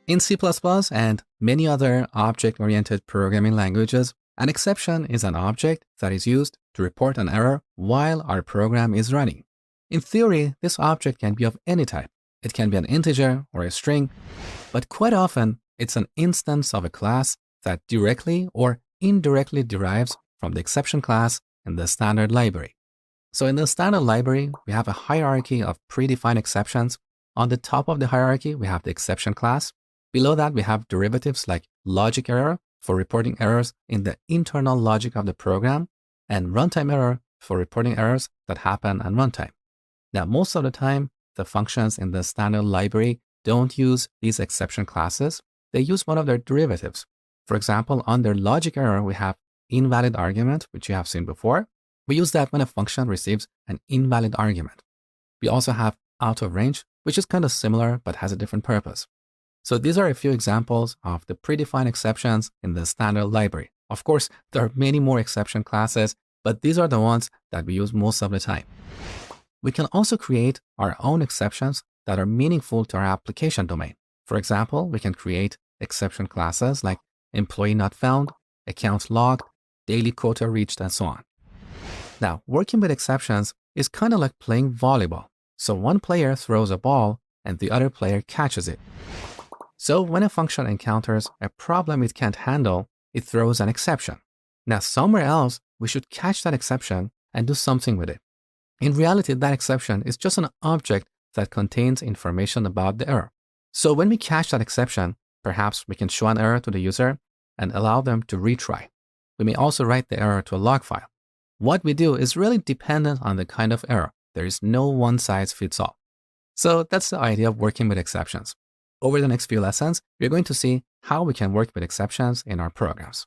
In C++ and many other object-oriented programming languages, an exception is an object that is used to report an error while our program is running. In theory, this object can be of any type. It can be an integer or a string, but quite often it's an instance of a class that directly or indirectly derives from the exception class in the standard library. So in the standard library, we have a hierarchy of predefined exceptions. On the top of the hierarchy, we have the exception class. Below that, we have derivatives like logic error for reporting errors in the internal logic of the program, and runtime error for reporting errors that happen at runtime. Now, most of the time, the functions in the standard library don't use these exception classes. They use one of their derivatives. For example, under logic error, we have invalid argument, which you have seen before. We use that when a function receives an invalid argument. We also have out of range, which is kind of similar but has a different purpose. So these are a few examples of the predefined exceptions in the standard library. Of course, there are many more exception classes, but these are the ones that we use most of the time. We can also create our own exceptions that are meaningful to our application domain. For example, we can create exception classes like employee not found, account logged, daily quota reached, and so on. Now, working with exceptions is kind of like playing volleyball. So one player throws a ball and the other player catches it. So when a function encounters a problem it can't handle, it throws an exception. Now, somewhere else, we should catch that exception and do something with it. In reality, that exception is just an object that contains information about the error. So when we catch that exception, perhaps we can show an error to the user and allow them to retry. We may also write the error to a log file. What we do is really dependent on the kind of error. There is no one-size-fits-all. So that's the idea of working with exceptions. Over the next few lessons, we're going to see how we can work with exceptions in our programs.